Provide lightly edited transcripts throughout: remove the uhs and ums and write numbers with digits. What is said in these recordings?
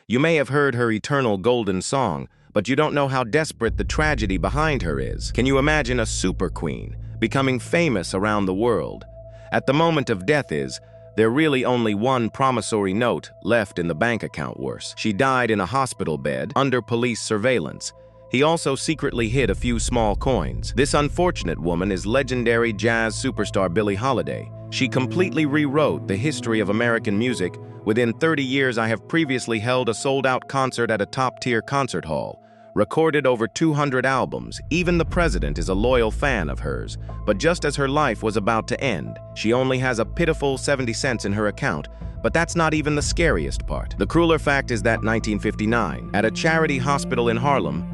You may have heard her eternal golden song, but you don't know how desperate the tragedy behind her is. Can you imagine a super queen becoming famous around the world? At the moment of death there really only one promissory note left in the bank account. Worse, she died in a hospital bed under police surveillance. He also secretly hid a few small coins. This unfortunate woman is legendary jazz superstar Billie Holiday. She completely rewrote the history of American music. Within 30 years, I have previously held a sold-out concert at a top-tier concert hall, recorded over 200 albums. Even the president is a loyal fan of hers. But just as her life was about to end, she only has a pitiful 70 cents in her account. But that's not even the scariest part. The crueler fact is that 1959, at a charity hospital in Harlem,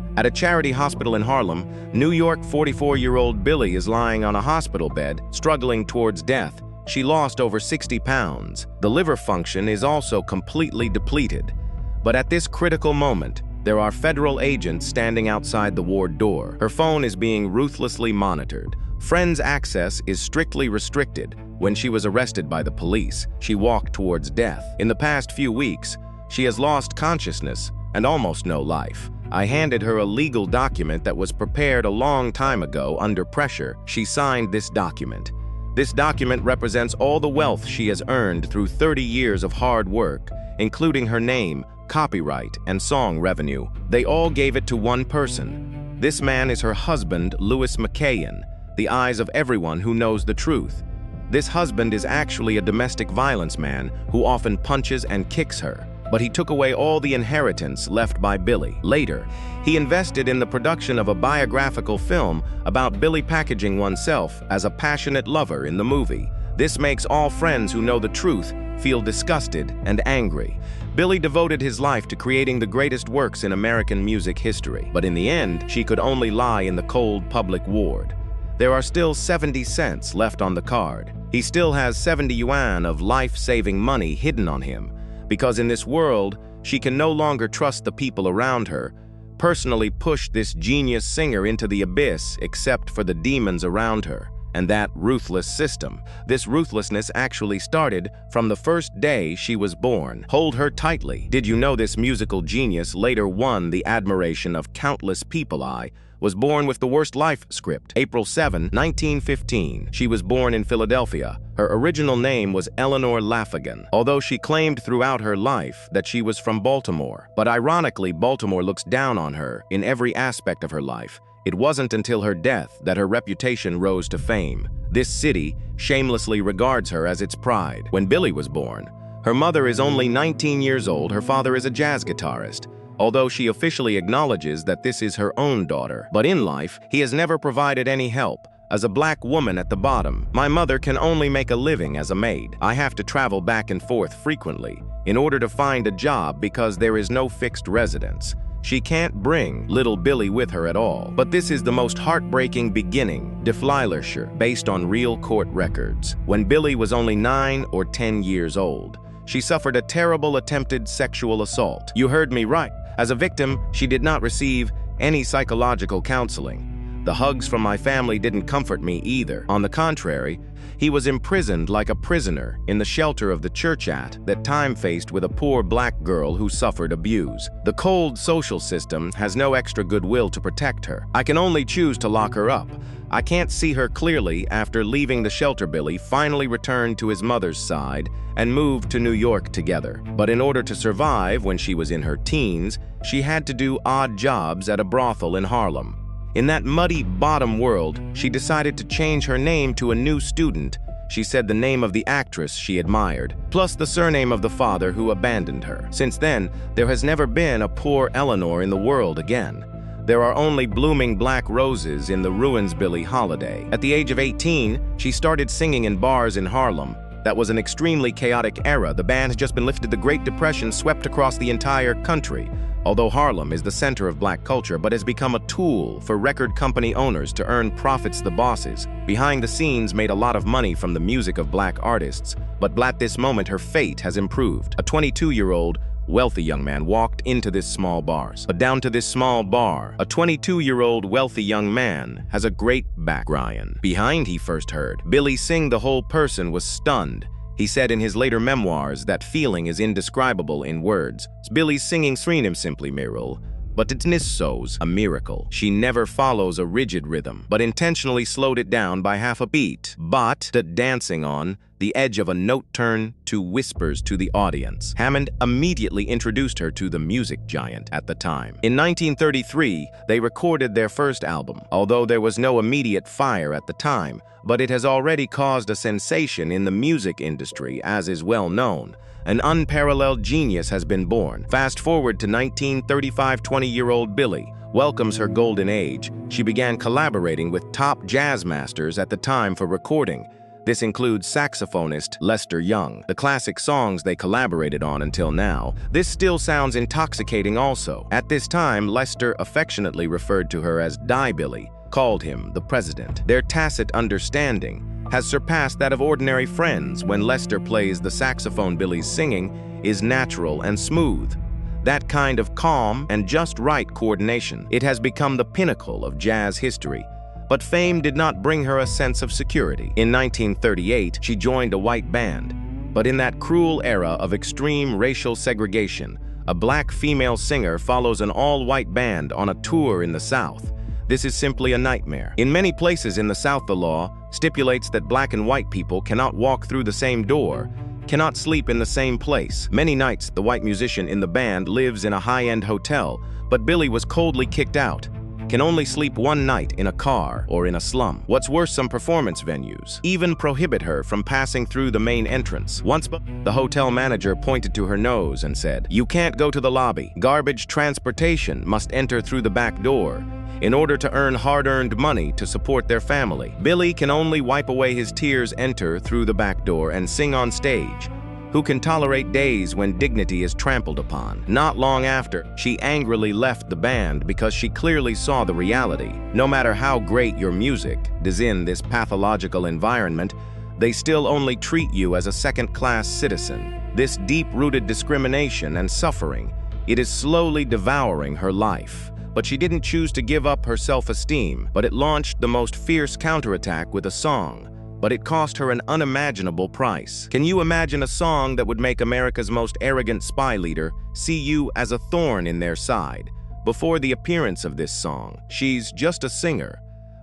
New York, 44-year-old Billie is lying on a hospital bed, struggling towards death. She lost over 60 pounds. The liver function is also completely depleted. But at this critical moment, there are federal agents standing outside the ward door. Her phone is being ruthlessly monitored. Friends' access is strictly restricted. When she was arrested by the police, she walked towards death. In the past few weeks, she has lost consciousness and almost no life. I handed her a legal document that was prepared a long time ago under pressure. She signed this document. This document represents all the wealth she has earned through 30 years of hard work, including her name, copyright, and song revenue. They all gave it to one person. This man is her husband, Louis McKay, the eyes of everyone who knows the truth. This husband is actually a domestic violence man who often punches and kicks her. But he took away all the inheritance left by Billie. Later, he invested in the production of a biographical film about Billie packaging oneself as a passionate lover in the movie. This makes all friends who know the truth feel disgusted and angry. Billie devoted his life to creating the greatest works in American music history, but in the end, she could only lie in the cold public ward. There are still 70 cents left on the card. He still has 70 yuan of life-saving money hidden on him, because in this world, she can no longer trust the people around her. Personally push this genius singer into the abyss except for the demons around her and that ruthless system. This ruthlessness actually started from the first day she was born. Hold her tightly. Did you know this musical genius later won the admiration of countless people? I was born with the worst life script. April 7, 1915. She was born in Philadelphia. Her original name was Eleanor Laffigan, although she claimed throughout her life that she was from Baltimore. But ironically, Baltimore looks down on her in every aspect of her life. It wasn't until her death that her reputation rose to fame. This city shamelessly regards her as its pride. When Billie was born, her mother is only 19 years old. Her father is a jazz guitarist, although she officially acknowledges that this is her own daughter. But in life, he has never provided any help. As a black woman at the bottom, my mother can only make a living as a maid. I have to travel back and forth frequently in order to find a job because there is no fixed residence. She can't bring little Billie with her at all. But this is the most heartbreaking beginning, based on real court records. When Billie was only 9 or 10 years old, she suffered a terrible attempted sexual assault. You heard me right. As a victim, she did not receive any psychological counseling. The hugs from my family didn't comfort me either. On the contrary, he was imprisoned like a prisoner in the shelter of the church at that time faced with a poor black girl who suffered abuse. The cold social system has no extra goodwill to protect her. I can only choose to lock her up. I can't see her clearly after leaving the shelter. Billie finally returned to his mother's side and moved to New York together. But in order to survive when she was in her teens, she had to do odd jobs at a brothel in Harlem. In that muddy bottom world, she decided to change her name to a new student. She said the name of the actress she admired, plus the surname of the father who abandoned her. Since then, there has never been a poor Eleanor in the world again. There are only blooming black roses in the ruins. Billie Holiday. At the age of 18, she started singing in bars in Harlem. That was an extremely chaotic era. The ban has just been lifted. The Great Depression swept across the entire country. Although Harlem is the center of black culture, but has become a tool for record company owners to earn profits. The bosses behind the scenes made a lot of money from the music of black artists, but at this moment her fate has improved. A 22-year-old wealthy young man walked into this small bar. But down to this small bar, a 22-year-old wealthy young man has a great background. Behind he first heard Billie sing. The whole person was stunned. He said in his later memoirs that feeling is indescribable in words. Billie's singing Sreenam simply miracle, but it's Nisso's a miracle. She never follows a rigid rhythm, but intentionally slowed it down by half a beat. But dancing on the edge of a note turn to whispers to the audience. Hammond immediately introduced her to the music giant at the time. In 1933, they recorded their first album, although there was no immediate fire at the time, but it has already caused a sensation in the music industry, as is well known. An unparalleled genius has been born. Fast forward to 1935, 20-year-old Billie welcomes her golden age. She began collaborating with top jazz masters at the time for recording. This includes saxophonist Lester Young. The classic songs they collaborated on until now. This still sounds intoxicating also. At this time, Lester affectionately referred to her as Die Billie, called him the president. Their tacit understanding has surpassed that of ordinary friends. When Lester plays the saxophone, Billie's singing is natural and smooth. That kind of calm and just right coordination. It has become the pinnacle of jazz history. But fame did not bring her a sense of security. In 1938, she joined a white band. But in that cruel era of extreme racial segregation, a black female singer follows an all-white band on a tour in the South. This is simply a nightmare. In many places in the South, the law stipulates that black and white people cannot walk through the same door, cannot sleep in the same place. Many nights, the white musician in the band lives in a high-end hotel, but Billie was coldly kicked out. Can only sleep one night in a car or in a slum. What's worse, some performance venues even prohibit her from passing through the main entrance. Once, the hotel manager pointed to her nose and said, "You can't go to the lobby. Garbage transportation must enter through the back door in order to earn hard-earned money to support their family." Billie can only wipe away his tears, enter through the back door, and sing on stage. Who can tolerate days when dignity is trampled upon? Not long after, she angrily left the band because she clearly saw the reality. No matter how great your music is in this pathological environment, they still only treat you as a second-class citizen. This deep-rooted discrimination and suffering, it is slowly devouring her life. But she didn't choose to give up her self-esteem, but it launched the most fierce counterattack with a song. But it cost her an unimaginable price. Can you imagine a song that would make America's most arrogant spy leader see you as a thorn in their side? Before the appearance of this song, she's just a singer.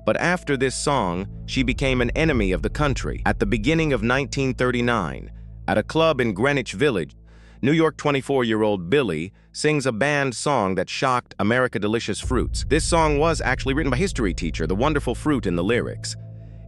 But after this song, she became an enemy of the country. At the beginning of 1939, at a club in Greenwich Village, New York 24-year-old Billie sings a banned song that shocked America Delicious Fruits. This song was actually written by history teacher, the wonderful fruit in the lyrics.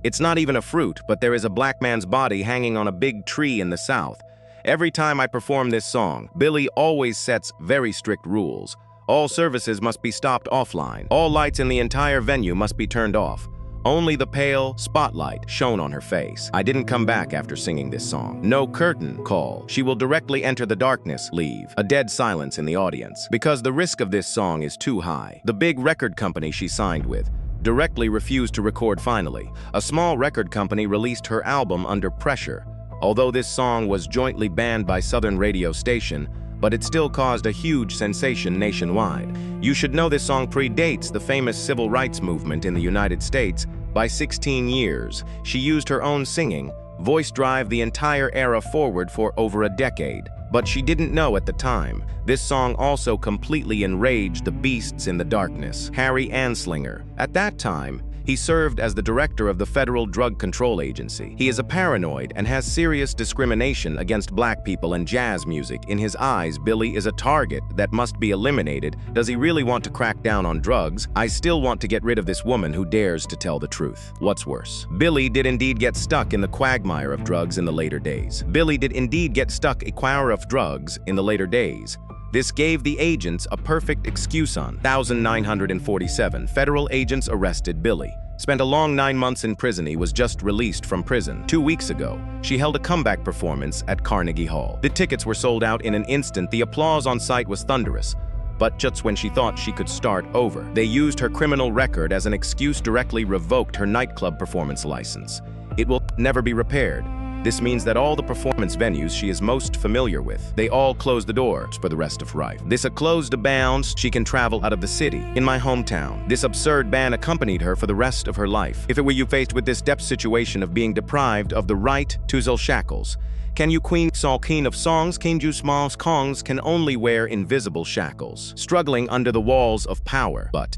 It's not even a fruit, but there is a black man's body hanging on a big tree in the South. Every time I perform this song, Billie always sets very strict rules. All services must be stopped offline. All lights in the entire venue must be turned off. Only the pale spotlight shone on her face. I didn't come back after singing this song. No curtain call. She will directly enter the darkness, leave. A dead silence in the audience. Because the risk of this song is too high. The big record company she signed with directly refused to record finally. A small record company released her album under pressure. Although this song was jointly banned by Southern radio station, but it still caused a huge sensation nationwide. You should know this song predates the famous civil rights movement in the United States by 16 years. She used her own singing, voice drive the entire era forward for over a decade. But she didn't know at the time. This song also completely enraged the beasts in the darkness. Harry Anslinger. At that time, he served as the director of the Federal Drug Control Agency. He is a paranoid and has serious discrimination against black people and jazz music. In his eyes, Billie is a target that must be eliminated. Does he really want to crack down on drugs? I still want to get rid of this woman who dares to tell the truth. What's worse? Billie did indeed get stuck in the quagmire of drugs in the later days. Billie did indeed get stuck in a quagmire of drugs in the later days. This gave the agents a perfect excuse. On 1947, federal agents arrested Billie. Spent a long 9 months in prison. He was just released from prison. 2 weeks ago, she held a comeback performance at Carnegie Hall. The tickets were sold out in an instant. The applause on site was thunderous. But just when she thought she could start over, they used her criminal record as an excuse, directly revoked her nightclub performance license. It will never be repaired. This means that all the performance venues she is most familiar with, they all close the doors for the rest of her life. This a closed bounds, she can travel out of the city. In my hometown, this absurd ban accompanied her for the rest of her life. If it were you faced with this depth situation of being deprived of the right to those shackles, Can you queen all king of songs, king you smalls kongs can only wear invisible shackles, struggling under the walls of power. But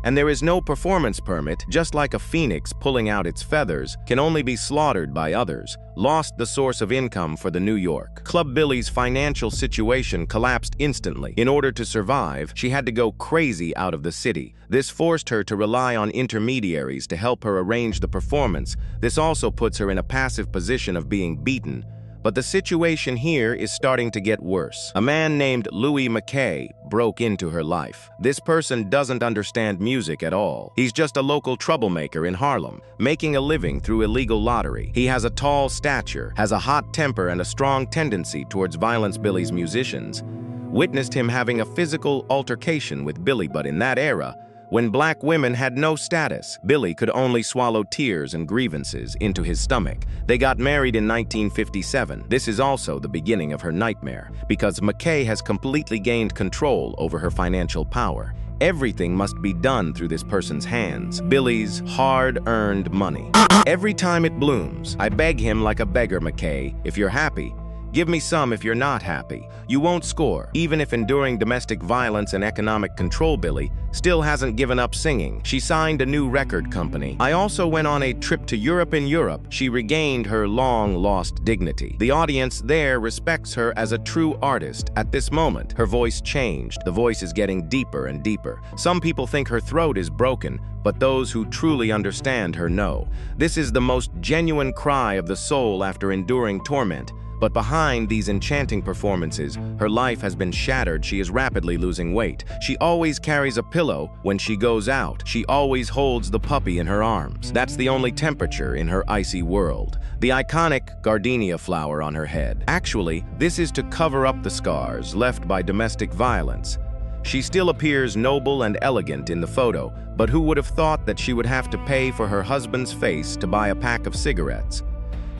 and there is no performance permit, just like a phoenix pulling out its feathers, can only be slaughtered by others, lost the source of income for the New York Club. Billie's financial situation collapsed instantly. In order to survive, she had to go crazy out of the city. This forced her to rely on intermediaries to help her arrange the performance. This also puts her in a passive position of being beaten. But the situation here is starting to get worse. A man named Louis McKay broke into her life. This person doesn't understand music at all. He's just a local troublemaker in Harlem, making a living through illegal lottery. He has a tall stature, has a hot temper, and a strong tendency towards violence. Billie's musicians witnessed him having a physical altercation with Billie, but in that era, when black women had no status, Billie could only swallow tears and grievances into his stomach. They got married in 1957. This is also the beginning of her nightmare, because McKay has completely gained control over her financial power. Everything must be done through this person's hands. Billie's hard-earned money. Every time it blooms, I beg him like a beggar, McKay. If you're happy, give me some. If you're not happy, you won't score. Even if enduring domestic violence and economic control, Billie still hasn't given up singing. She signed a new record company. I also went on a trip to Europe. In Europe, she regained her long-lost dignity. The audience there respects her as a true artist. At this moment, her voice changed. The voice is getting deeper and deeper. Some people think her throat is broken, but those who truly understand her know. This is the most genuine cry of the soul after enduring torment. But behind these enchanting performances, her life has been shattered. She is rapidly losing weight. She always carries a pillow when she goes out. She always holds the puppy in her arms. That's the only temperature in her icy world. The iconic gardenia flower on her head. Actually, this is to cover up the scars left by domestic violence. She still appears noble and elegant in the photo, but who would have thought that she would have to pay for her husband's face to buy a pack of cigarettes?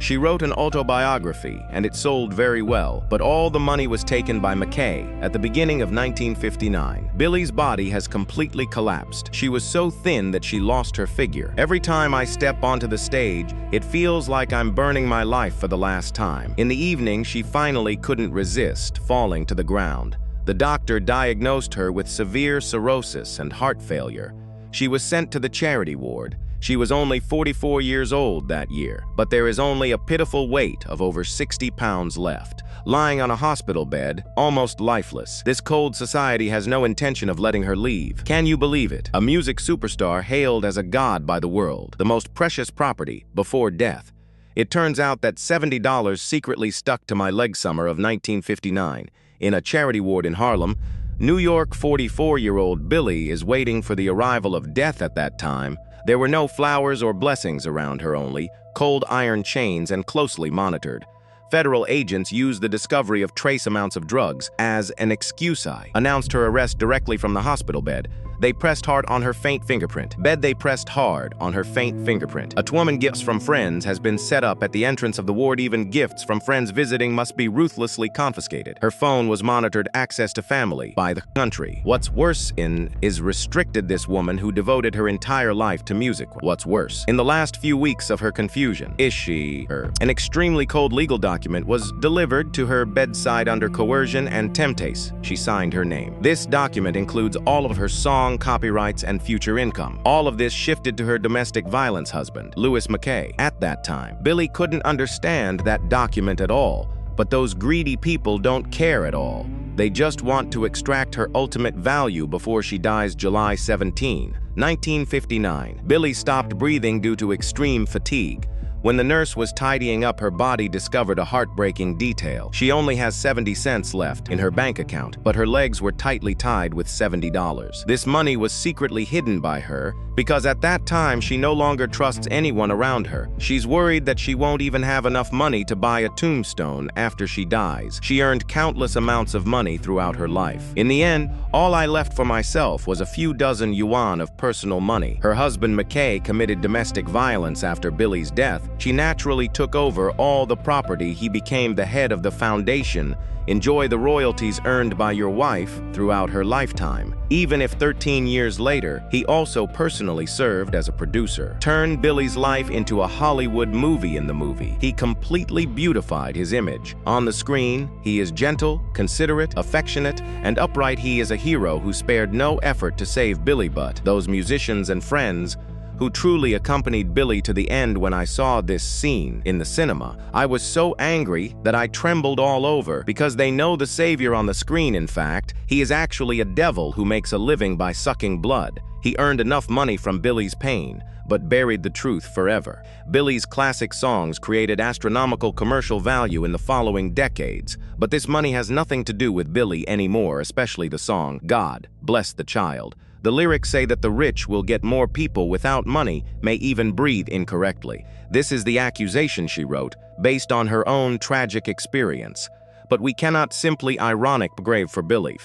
She wrote an autobiography, and it sold very well, but all the money was taken by McKay at the beginning of 1959. Billie's body has completely collapsed. She was so thin that she lost her figure. Every time I step onto the stage, it feels like I'm burning my life for the last time. In the evening, she finally couldn't resist falling to the ground. The doctor diagnosed her with severe cirrhosis and heart failure. She was sent to the charity ward. She was only 44 years old that year, but there is only a pitiful weight of over 60 pounds left, lying on a hospital bed, almost lifeless. This cold society has no intention of letting her leave. Can you believe it? A music superstar hailed as a god by the world, the most precious property before death. It turns out that $70 secretly stuck to my leg summer of 1959. In a charity ward in Harlem, New York, 44-year-old Billie is waiting for the arrival of death at that time. There were no flowers or blessings around her, only cold iron chains and closely monitored. Federal agents used the discovery of trace amounts of drugs as an excuse. I announced her arrest directly from the hospital bed. They pressed hard on her faint fingerprint. They pressed hard on her faint fingerprint. A woman gifts from friends has been set up at the entrance of the ward. Even gifts from friends visiting must be ruthlessly confiscated. Her phone was monitored. Access to family by the country. What's worse is restricted this woman who devoted her entire life to music. What's worse, in the last few weeks of her confusion, an extremely cold legal document was delivered to her bedside under coercion and temptation. She signed her name. This document includes all of her song copyrights and future income. All of this shifted to her domestic violence husband, Louis McKay. At that time, Billie couldn't understand that document at all, but those greedy people don't care at all. They just want to extract her ultimate value before she dies. July 17, 1959. Billie stopped breathing due to extreme fatigue. When the nurse was tidying up her body, discovered a heartbreaking detail. She only has 70 cents left in her bank account, but her legs were tightly tied with $70. This money was secretly hidden by her because at that time she no longer trusts anyone around her. She's worried that she won't even have enough money to buy a tombstone after she dies. She earned countless amounts of money throughout her life. In the end, all I left for myself was a few dozen yuan of personal money. Her husband McKay committed domestic violence after Billie's death. She naturally took over all the property. He became the head of the foundation Enjoy the royalties earned by your wife throughout her lifetime. Even if 13 years later, he also personally served as a producer. Turn Billie's life into a Hollywood movie in the movie. He completely beautified his image. On the screen, he is gentle, considerate, affectionate, and upright. He is a hero who spared no effort to save Billie, but those musicians and friends who truly accompanied Billie to the end. When I saw this scene in the cinema, I was so angry that I trembled all over, because they know the savior on the screen. In fact, he is actually a devil who makes a living by sucking blood. He earned enough money from Billie's pain, but buried the truth forever. Billie's classic songs created astronomical commercial value in the following decades, but this money has nothing to do with Billie anymore, especially the song, God Bless the Child. The lyrics say that the rich will get more people without money, may even breathe incorrectly. This is the accusation she wrote, based on her own tragic experience. But we cannot simply ironic grave for Billie.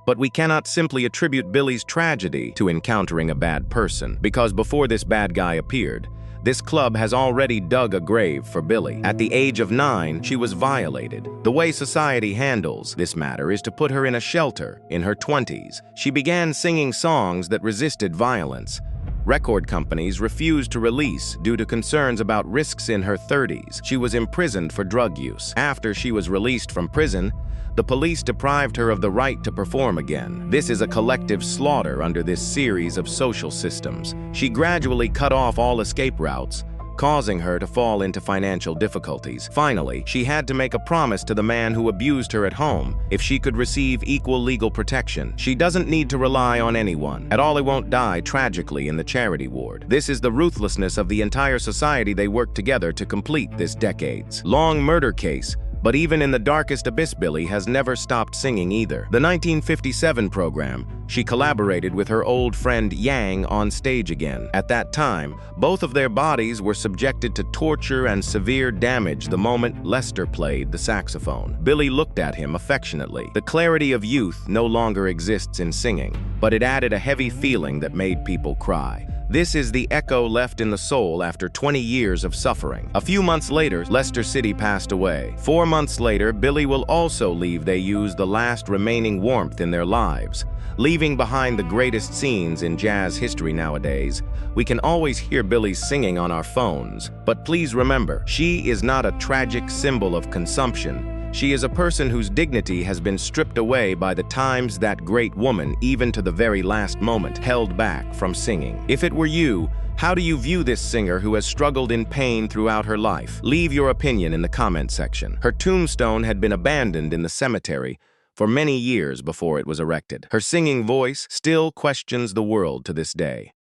But we cannot simply attribute Billie's tragedy to encountering a bad person, because before this bad guy appeared, this club has already dug a grave for Billie. At the age of 9, she was violated. The way society handles this matter is to put her in a shelter. In her 20s, she began singing songs that resisted violence. Record companies refused to release due to concerns about risks. In her 30s, she was imprisoned for drug use. After she was released from prison, the police deprived her of the right to perform again. This is a collective slaughter under this series of social systems. She gradually cut off all escape routes, causing her to fall into financial difficulties. Finally, she had to make a promise to the man who abused her at home if she could receive equal legal protection. She doesn't need to rely on anyone. At all, he won't die tragically in the charity ward. This is the ruthlessness of the entire society. They worked together to complete this decades-long murder case. But even in the darkest abyss, Billie has never stopped singing either. The 1957 program, she collaborated with her old friend Yang on stage again. At that time, both of their bodies were subjected to torture and severe damage the moment Lester played the saxophone. Billie looked at him affectionately. The clarity of youth no longer exists in singing, but it added a heavy feeling that made people cry. This is the echo left in the soul after 20 years of suffering. A few months later, Leicester City passed away. 4 months later, Billie will also leave. They use the last remaining warmth in their lives, leaving behind the greatest scenes in jazz history nowadays. We can always hear Billie singing on our phones, but please remember, she is not a tragic symbol of consumption. She is a person whose dignity has been stripped away by the times. That great woman, even to the very last moment, held back from singing. If it were you, how do you view this singer who has struggled in pain throughout her life? Leave your opinion in the comment section. Her tombstone had been abandoned in the cemetery for many years before it was erected. Her singing voice still questions the world to this day.